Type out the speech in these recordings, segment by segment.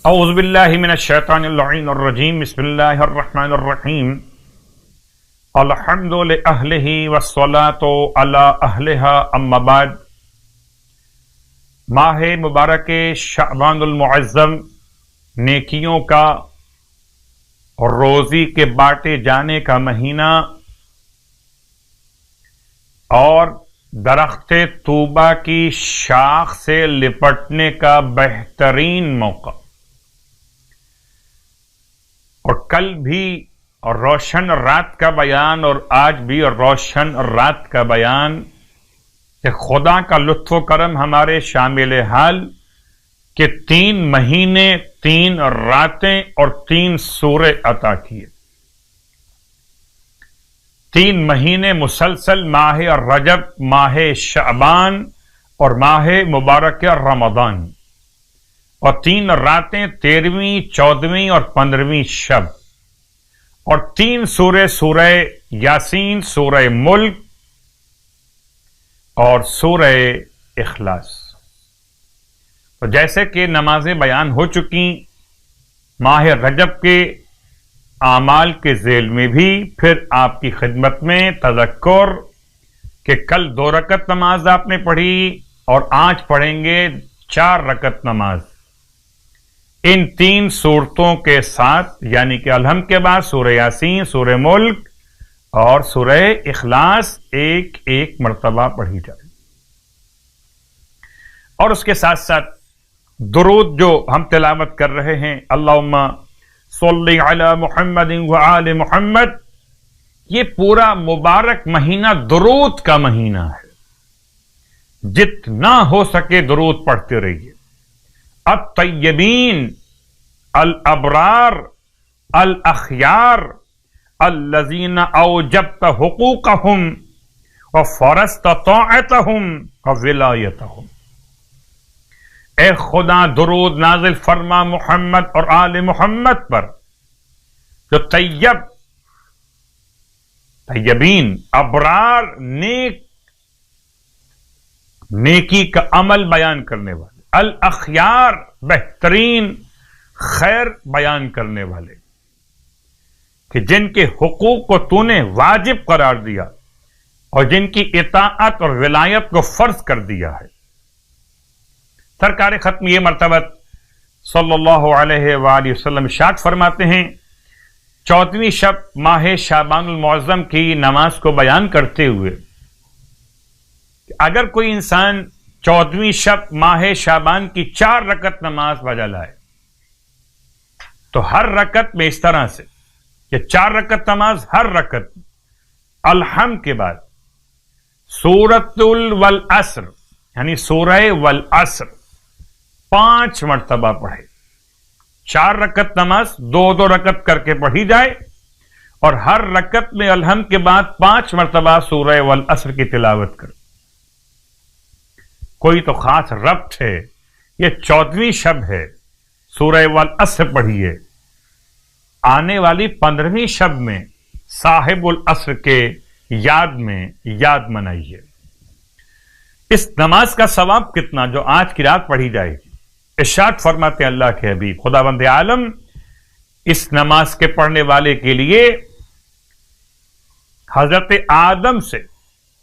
اعوذ باللہ من الشیطان اللعین الرجیم بسم اللہ الرحمن الرحیم الحمد لأہلہ والصلاة علی اہلہا اما بعد۔ ماہ مبارک شعبان المعظم نیکیوں کا اور روزی کے بانٹے جانے کا مہینہ اور درخت طوبہ کی شاخ سے لپٹنے کا بہترین موقع، اور کل بھی روشن رات کا بیان اور آج بھی روشن رات کا بیان کہ خدا کا لطف و کرم ہمارے شامل حال کہ 3 مہینے 3 راتیں اور 3 سورے عطا کیے۔ 3 مہینے مسلسل ماہ رجب، ماہ شعبان اور ماہ مبارک رمضان، اور 3 راتیں 13ویں 14ویں اور 15ویں شب، اور 3 سورے، سورہ یاسین، سورہ ملک اور سورہ اخلاص۔ تو جیسے کہ نمازیں بیان ہو چکی، ماہ رجب کے اعمال کے ذیل میں بھی پھر آپ کی خدمت میں تذکر کہ کل 2 رکعت نماز آپ نے پڑھی اور آج پڑھیں گے 4 رکعت نماز، ان 3 صورتوں کے ساتھ، یعنی کہ الحمد کے بعد سورہ یاسین، سورہ ملک اور سورہ اخلاص ایک ایک مرتبہ پڑھی جائے، اور اس کے ساتھ ساتھ درود جو ہم تلاوت کر رہے ہیں، اللہم صلی علی محمد وآل محمد، یہ پورا مبارک مہینہ درود کا مہینہ ہے، جتنا ہو سکے درود پڑھتے رہیے۔ الطیبین الابرار الاخیار الذین اوجبت حقوقهم وفرضت طاعتهم وولایتهم، اے خدا درود نازل فرما محمد اور آل محمد پر جو طیبین ابرار نیکی کا عمل بیان کرنے والے، الاخیار بہترین خیر بیان کرنے والے، کہ جن کے حقوق کو تو نے واجب قرار دیا اور جن کی اطاعت اور ولایت کو فرض کر دیا ہے۔ سرکار ختم یہ مرتبہ صلی اللہ علیہ وآلہ وسلم ارشاد فرماتے ہیں، 14ویں شب ماہ شعبان المعظم کی نماز کو بیان کرتے ہوئے، اگر کوئی انسان 14ویں شب ماہ شعبان کی 4 رکعت نماز بجا لائے تو ہر رکعت میں اس طرح سے کہ 4 رکعت نماز، ہر رکعت الحمد کے بعد سورۃ والعصر یعنی سورہ والعصر 5 مرتبہ پڑھے۔ 4 رکعت نماز 2 رکعت کر کے پڑھی جائے، اور ہر رکعت میں الحمد کے بعد 5 مرتبہ سورہ والعصر کی تلاوت کرے۔ کوئی تو خاص ربط ہے، یہ 14ویں شب ہے، سورہ والعصر پڑھیے، آنے والی 15ویں شب میں صاحب العصر کے یاد منائیے۔ اس نماز کا ثواب کتنا جو آج کی رات پڑھی جائے گی؟ ارشاد فرماتے اللہ کے حبیب خداوند عالم اس نماز کے پڑھنے والے کے لیے حضرت آدم سے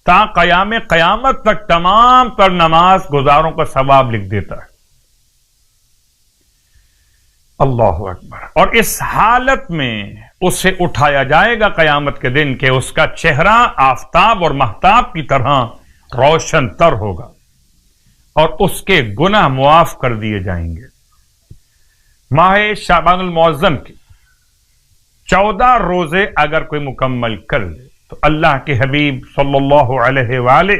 تا قیامت تک تمام تر نماز گزاروں کا ثواب لکھ دیتا ہے۔ اللہ اکبر۔ اور اس حالت میں اسے اٹھایا جائے گا قیامت کے دن کہ اس کا چہرہ آفتاب اور مہتاب کی طرح روشن تر ہوگا، اور اس کے گناہ معاف کر دیے جائیں گے۔ ماہ شعبان المعظم کے 14 روزے اگر کوئی مکمل کر لے تو اللہ کے حبیب صلی اللہ علیہ وآلہ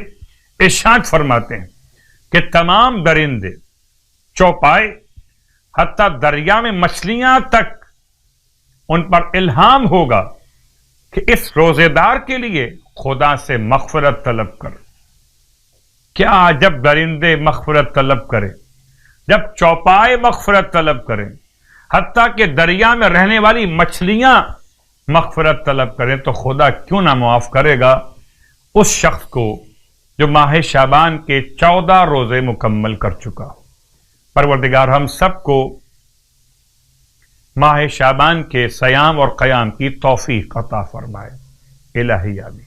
ارشاد فرماتے ہیں کہ تمام درندے، چوپائے، حتیٰ دریا میں مچھلیاں تک ان پر الہام ہوگا کہ اس روزے دار کے لیے خدا سے مغفرت طلب کر۔ کیا جب درندے مغفرت طلب کریں، جب چوپائے مغفرت طلب کریں، حتیٰ کہ دریا میں رہنے والی مچھلیاں مغفرت طلب کریں، تو خدا کیوں نہ معاف کرے گا اس شخص کو جو ماہ شعبان کے 14 روزے مکمل کر چکا ہو۔ پروردگار ہم سب کو ماہ شعبان کے صیام اور قیام کی توفیق عطا فرمائے۔ الہی آمین۔